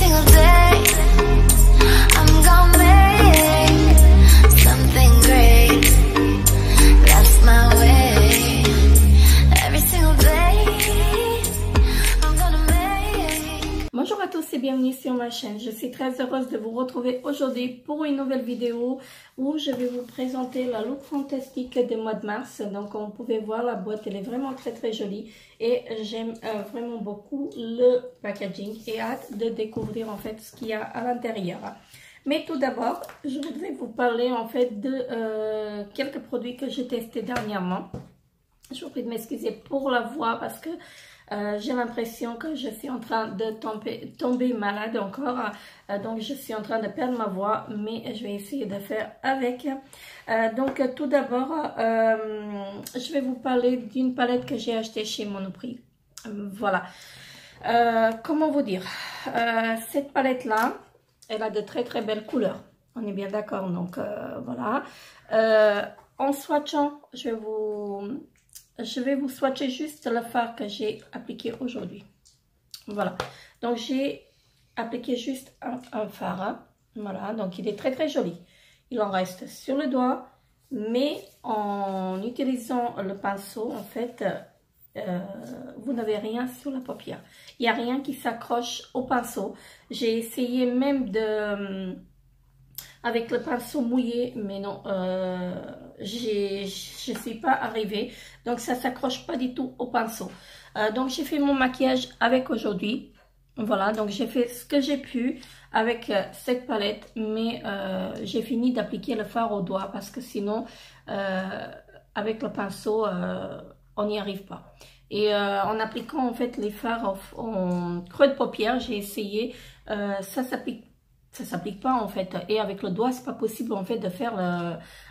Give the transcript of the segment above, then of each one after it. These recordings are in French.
single day I'm gonna make something great. That's my way. Every single day I'm gonna make. Bonjour à tous et bienvenue sur ma chaîne. Je suis très heureuse de vous retrouver aujourd'hui pour une nouvelle vidéo où je vais vous présenter la look fantastique du mois de mars. Donc comme vous pouvez voir, la boîte elle est vraiment très jolie et j'aime vraiment beaucoup le packaging et hâte de découvrir en fait ce qu'il y a à l'intérieur. Mais tout d'abord, je voudrais vous parler en fait de quelques produits que j'ai testés dernièrement. Je vous prie de m'excuser pour la voix parce que j'ai l'impression que je suis en train de tomber malade encore. Donc je suis en train de perdre ma voix, mais je vais essayer de faire avec. Donc tout d'abord, je vais vous parler d'une palette que j'ai achetée chez Monoprix. Voilà. Comment vous dire, cette palette là, elle a de très belles couleurs. On est bien d'accord. Donc voilà. En swatchant, je vais vous swatcher juste le fard que j'ai appliqué aujourd'hui. Voilà. Donc j'ai appliqué juste un fard. Hein. Voilà. Donc il est très joli. Il en reste sur le doigt. Mais en utilisant le pinceau, en fait, vous n'avez rien sur la paupière. Il n'y a rien qui s'accroche au pinceau. J'ai essayé même de... avec le pinceau mouillé, mais non, je suis pas arrivée. Donc ça s'accroche pas du tout au pinceau. Donc j'ai fait mon maquillage avec aujourd'hui. Voilà, donc j'ai fait ce que j'ai pu avec cette palette, mais j'ai fini d'appliquer le fard au doigt parce que sinon, avec le pinceau, on n'y arrive pas. Et en appliquant en fait les fards en creux de paupière, j'ai essayé, ça s'applique pas en fait, et avec le doigt c'est pas possible en fait de faire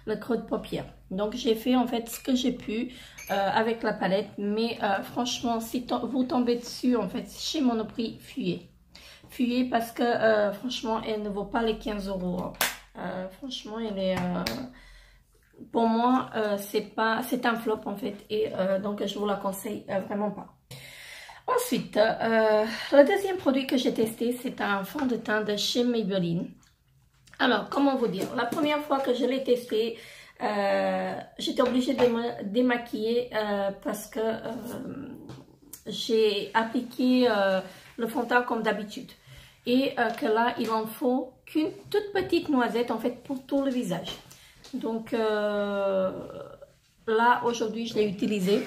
le creux de paupière. Donc j'ai fait en fait ce que j'ai pu avec la palette, mais franchement si vous tombez dessus en fait chez Monoprix, fuyez parce que franchement elle ne vaut pas les 15 €. Franchement elle est pour moi c'est un flop en fait, et donc je vous la conseille vraiment pas. Ensuite, le deuxième produit que j'ai testé, c'est un fond de teint de chez Maybelline. Alors, comment vous dire, la première fois que je l'ai testé, j'étais obligée de me démaquiller parce que j'ai appliqué le fond de teint comme d'habitude. Et que là, il en faut qu'une toute petite noisette en fait pour tout le visage. Donc là, aujourd'hui, je l'ai utilisé.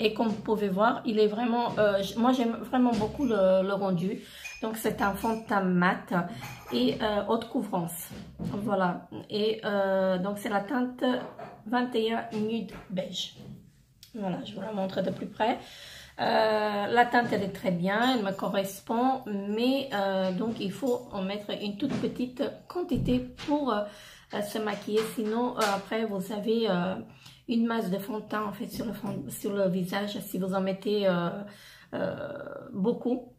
Et comme vous pouvez voir, il est vraiment, moi j'aime vraiment beaucoup le rendu. Donc c'est un fond de teint mat et haute couvrance. Voilà. Et donc c'est la teinte 21 nude beige. Voilà, je vous la montre de plus près. La teinte elle est très bien, elle me correspond, mais donc il faut en mettre une toute petite quantité pour se maquiller. Sinon après vous avez une masse de fond de teint en fait sur le visage si vous en mettez beaucoup.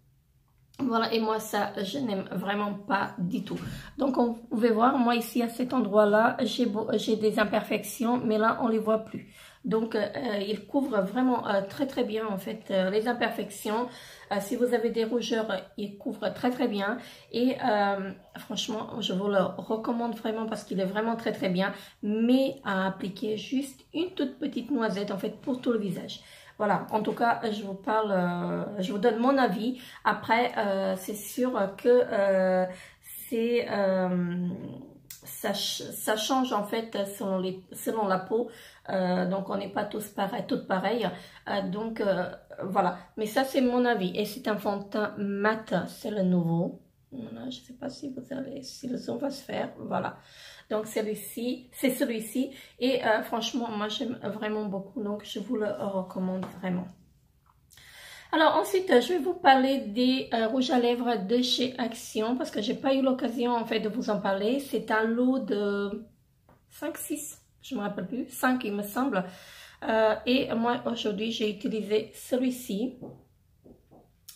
Voilà, et moi ça je n'aime vraiment pas du tout. Donc on pouvait voir, moi ici à cet endroit là j'ai des imperfections, mais là on les voit plus. Donc il couvre vraiment très bien en fait les imperfections. Si vous avez des rougeurs, il couvre très bien, et franchement je vous le recommande vraiment parce qu'il est vraiment très bien, mais à appliquer juste une toute petite noisette en fait pour tout le visage. Voilà, en tout cas, je vous parle, je vous donne mon avis. Après, c'est sûr que ça change en fait selon la peau. Donc, on n'est pas toutes pareilles. Donc, voilà. Mais ça, c'est mon avis. Et c'est un fond de teint mat, c'est le nouveau. Voilà, je ne sais pas si le son va se faire. Voilà. Donc celui-ci, c'est celui-ci. Et franchement, moi j'aime vraiment beaucoup. Donc je vous le recommande vraiment. Alors ensuite, je vais vous parler des rouges à lèvres de chez Action. Parce que j'ai pas eu l'occasion en fait de vous en parler. C'est un lot de 5, 6, je me rappelle plus. 5 il me semble. Et moi aujourd'hui, j'ai utilisé celui-ci.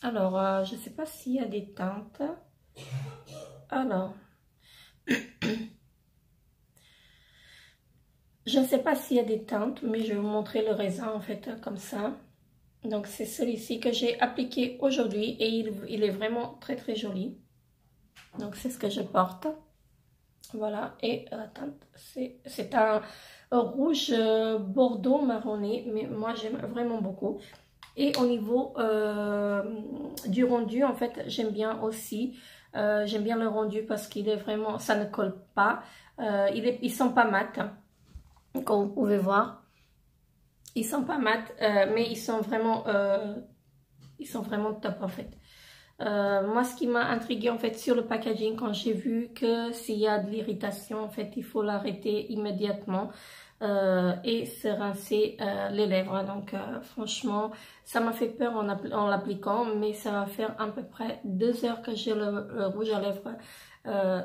Alors, je ne sais pas s'il y a des teintes. Alors... je ne sais pas s'il y a des teintes, mais je vais vous montrer le raisin en fait comme ça. Donc c'est celui-ci que j'ai appliqué aujourd'hui et il est vraiment très joli. Donc c'est ce que je porte. Voilà, et la teinte, c'est un rouge bordeaux marronné, mais moi j'aime vraiment beaucoup. Et au niveau du rendu, en fait, j'aime bien aussi. J'aime bien le rendu parce qu'il est vraiment, ça ne colle pas. Ils sont pas mat, comme vous pouvez voir. Ils sont pas mat, mais ils sont vraiment top en fait. Moi, ce qui m'a intriguée en fait sur le packaging, quand j'ai vu que s'il y a de l'irritation, en fait, il faut l'arrêter immédiatement et se rincer les lèvres. Donc, franchement, ça m'a fait peur en l'appliquant, mais ça va faire à peu près 2 heures que j'ai le rouge à lèvres.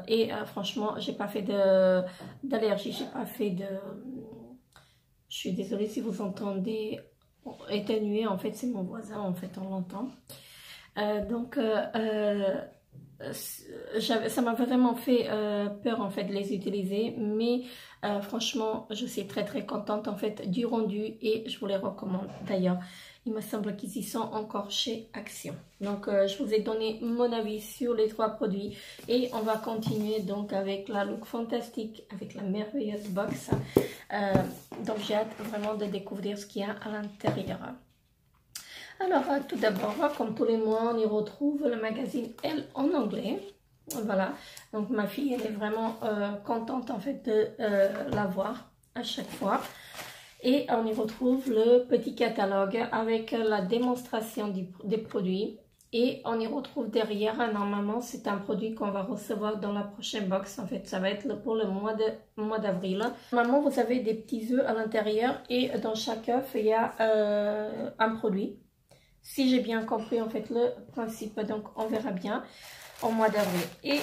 Et franchement, j'ai pas fait d'allergie, j'ai pas fait de... Je suis désolée si vous entendez éternuer, en fait, c'est mon voisin, en fait, on l'entend. Ça m'a vraiment fait peur en fait de les utiliser, mais franchement je suis très contente en fait du rendu et je vous les recommande. D'ailleurs il me semble qu'ils y sont encore chez Action. Donc je vous ai donné mon avis sur les 3 produits et on va continuer donc avec la look fantastique, avec la merveilleuse box. Donc j'ai hâte vraiment de découvrir ce qu'il y a à l'intérieur. Alors, tout d'abord, comme tous les mois, on y retrouve le magazine Elle en anglais. Voilà, donc ma fille, elle est vraiment contente en fait de l'avoir à chaque fois. Et on y retrouve le petit catalogue avec la démonstration des produits. Et on y retrouve derrière, normalement, c'est un produit qu'on va recevoir dans la prochaine box. En fait, ça va être pour le mois d'avril. Normalement, vous avez des petits œufs à l'intérieur et dans chaque œuf, il y a un produit. Si j'ai bien compris en fait le principe, donc on verra bien au mois d'avril. Et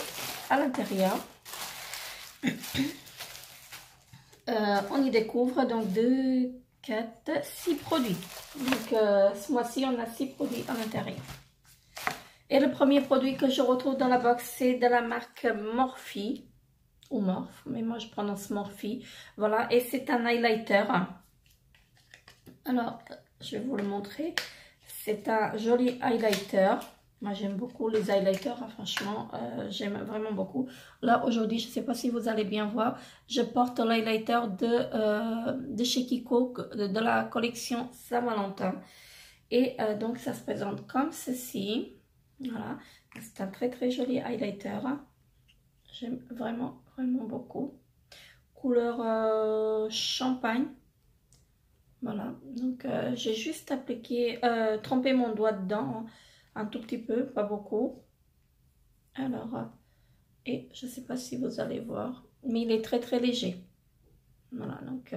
à l'intérieur, on y découvre donc 2, 4, 6 produits. Donc ce mois-ci, on a 6 produits à l'intérieur. Et le premier produit que je retrouve dans la box, c'est de la marque Morphe, ou Morphe, mais moi je prononce Morphe. Voilà, et c'est un highlighter. Alors, je vais vous le montrer. C'est un joli highlighter. Moi, j'aime beaucoup les highlighters. Hein, franchement, j'aime vraiment beaucoup. Là, aujourd'hui, je ne sais pas si vous allez bien voir. Je porte l'highlighter de chez Kiko, de la collection Saint-Valentin. Et donc, ça se présente comme ceci. Voilà. C'est un très joli highlighter. J'aime vraiment beaucoup. Couleur champagne. Voilà, donc j'ai juste appliqué, trempé mon doigt dedans, hein, un tout petit peu, pas beaucoup. Alors, et je ne sais pas si vous allez voir, mais il est très léger. Voilà, donc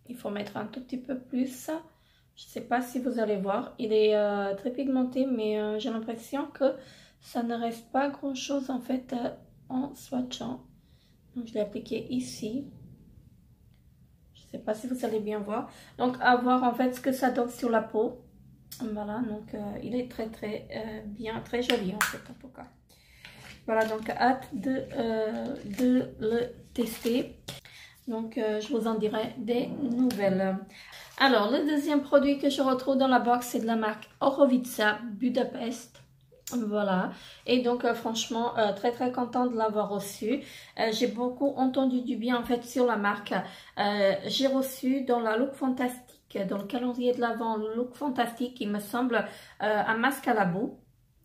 il faut mettre un tout petit peu plus. Je ne sais pas si vous allez voir, il est très pigmenté, mais j'ai l'impression que ça ne reste pas grand chose en fait en swatchant. Donc je l'ai appliqué ici. Je ne sais pas si vous allez bien voir. Donc, à voir en fait ce que ça donne sur la peau. Voilà, donc il est très bien, très joli en fait en tout cas. Voilà, donc hâte de le tester. Donc, je vous en dirai des nouvelles. Alors, le deuxième produit que je retrouve dans la box, c'est de la marque Orovica Budapest. Voilà, et donc franchement très contente de l'avoir reçu. J'ai beaucoup entendu du bien en fait sur la marque. J'ai reçu dans la look fantastique, dans le calendrier de l'Avent look fantastique, il me semble un masque à la boue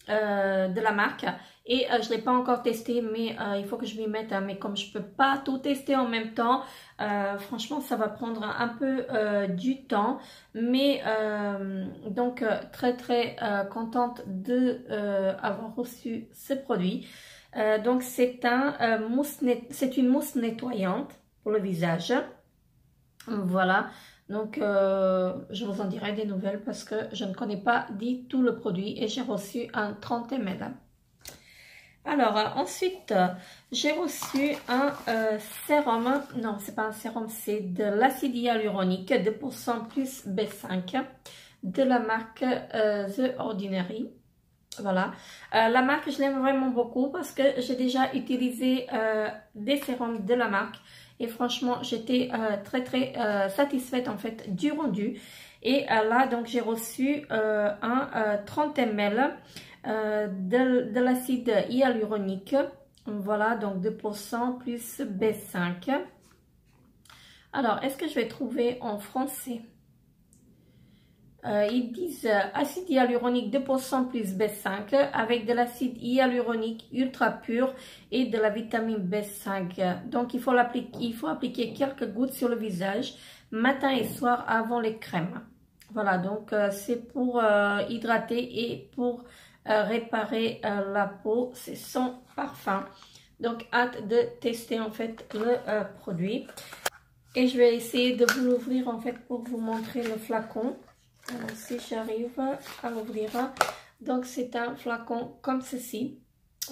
de la marque. Et je ne l'ai pas encore testé, mais il faut que je m'y mette. Hein, mais comme je ne peux pas tout tester en même temps, franchement, ça va prendre un peu du temps. Mais donc, très contente de avoir reçu ce produit. Donc, c'est une mousse nettoyante pour le visage. Voilà. Donc, je vous en dirai des nouvelles parce que je ne connais pas du tout le produit et j'ai reçu un 30 ml. Alors, ensuite, j'ai reçu un sérum. Non, c'est pas un sérum, c'est de l'acide hyaluronique 2% plus B5 de la marque The Ordinary. Voilà. La marque, je l'aime vraiment beaucoup parce que j'ai déjà utilisé des sérums de la marque. Et franchement, j'étais très satisfaite en fait du rendu. Et là, donc, j'ai reçu un 30 ml de l'acide hyaluronique. Voilà, donc 2% plus B5. Alors, est-ce que je vais trouver en français? Ils disent acide hyaluronique 2% plus B5 avec de l'acide hyaluronique ultra pur et de la vitamine B5. Donc, il faut appliquer quelques gouttes sur le visage matin et soir avant les crèmes. Voilà, donc c'est pour hydrater et pour réparer la peau. C'est sans parfum. Donc, hâte de tester en fait le produit. Et je vais essayer de vous l'ouvrir en fait pour vous montrer le flacon. Alors, si j'arrive à l'ouvrir. Donc, c'est un flacon comme ceci.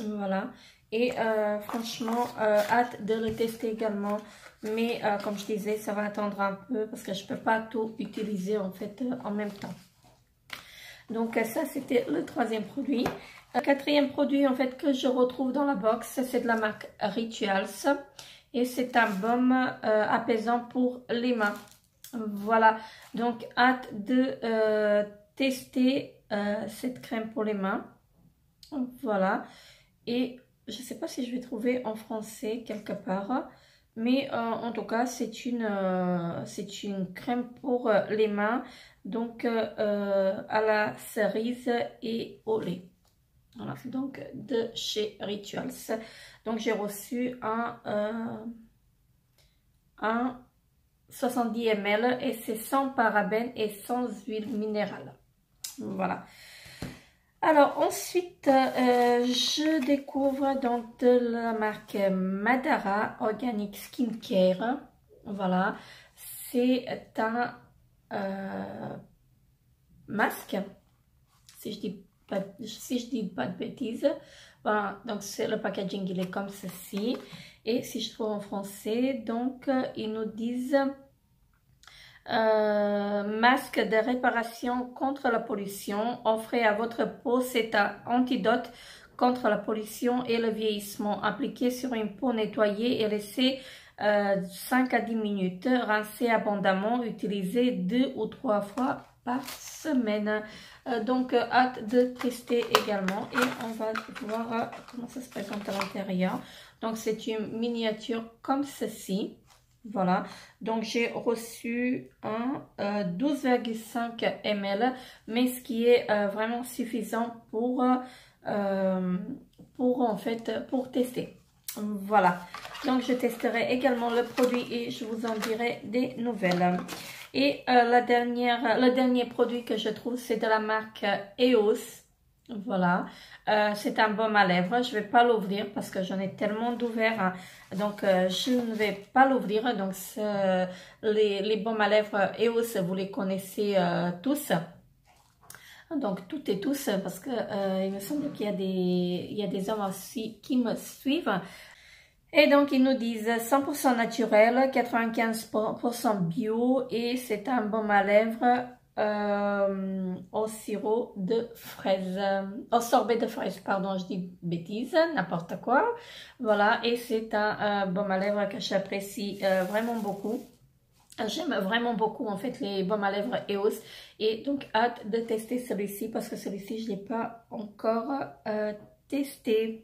Voilà. Et franchement, hâte de le tester également. Mais comme je disais, ça va attendre un peu parce que je ne peux pas tout utiliser en fait en même temps. Donc, ça, c'était le troisième produit. Le quatrième produit en fait que je retrouve dans la box, c'est de la marque Rituals. Et c'est un baume apaisant pour les mains. Voilà, donc hâte de tester cette crème pour les mains. Voilà, et je ne sais pas si je vais trouver en français quelque part, mais en tout cas c'est une crème pour les mains, donc à la cerise et au lait. Voilà, donc de chez Rituals. Donc j'ai reçu un 70 ml et c'est sans parabènes et sans huile minérale. Voilà. Alors ensuite, je découvre donc de la marque Madara Organic Skincare. Voilà. C'est un masque, si je dis pas de bêtises. Voilà, donc c'est le packaging, il est comme ceci. Et si je trouve en français, donc ils nous disent masque de réparation contre la pollution. Offrez à votre peau cet antidote contre la pollution et le vieillissement. Appliqué sur une peau nettoyée et laissez 5 à 10 minutes. Rincez abondamment. Utilisez 2 ou 3 fois par semaine. Donc hâte de tester également et on va voir comment ça se présente à l'intérieur. Donc c'est une miniature comme ceci. Voilà, donc j'ai reçu un 12,5 ml, mais ce qui est vraiment suffisant pour tester. Voilà, donc je testerai également le produit et je vous en dirai des nouvelles. Et le dernier produit que je trouve, c'est de la marque EOS. Voilà, c'est un baume à lèvres. Je ne vais pas l'ouvrir parce que j'en ai tellement d'ouverts. Hein. Donc, je ne vais pas l'ouvrir. Donc, les baumes à lèvres EOS, vous les connaissez tous. Donc, toutes et tous, parce que il me semble qu'il y a des hommes aussi qui me suivent. Et donc, ils nous disent 100% naturel, 95% bio et c'est un baume à lèvres au sirop de fraise, au sorbet de fraise, pardon, je dis bêtise, n'importe quoi. Voilà, et c'est un baume à lèvres que j'apprécie vraiment beaucoup. J'aime vraiment beaucoup en fait les baumes à lèvres EOS et donc hâte de tester celui-ci parce que celui-ci je ne l'ai pas encore testé.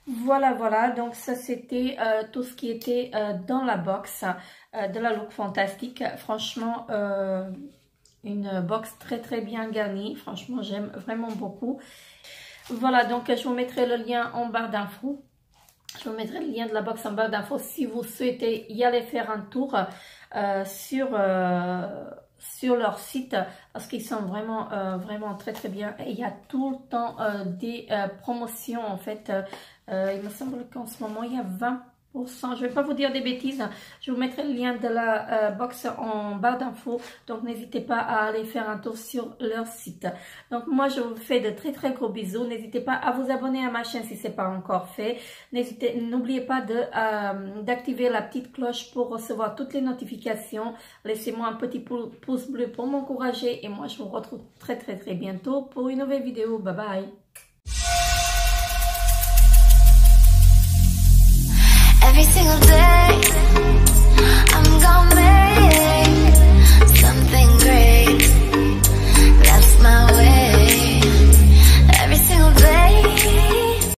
Voilà, voilà, donc ça c'était tout ce qui était dans la box de la Look Fantastic. Franchement, une box très très bien garnie. Franchement, j'aime vraiment beaucoup. Voilà, donc je vous mettrai le lien en barre d'infos. Je vous mettrai le lien de la box en barre d'infos si vous souhaitez y aller faire un tour sur leur site parce qu'ils sont vraiment très très bien. Et il y a tout le temps des promotions en fait. Il me semble qu'en ce moment il y a 20%. Je ne vais pas vous dire des bêtises. Je vous mettrai le lien de la box en barre d'infos. Donc n'hésitez pas à aller faire un tour sur leur site. Donc moi je vous fais de très très gros bisous. N'hésitez pas à vous abonner à ma chaîne si ce n'est pas encore fait. N'oubliez pas d'activer la petite cloche pour recevoir toutes les notifications. Laissez-moi un petit pouce bleu pour m'encourager. Et moi je vous retrouve très très très bientôt pour une nouvelle vidéo. Bye bye. Every single day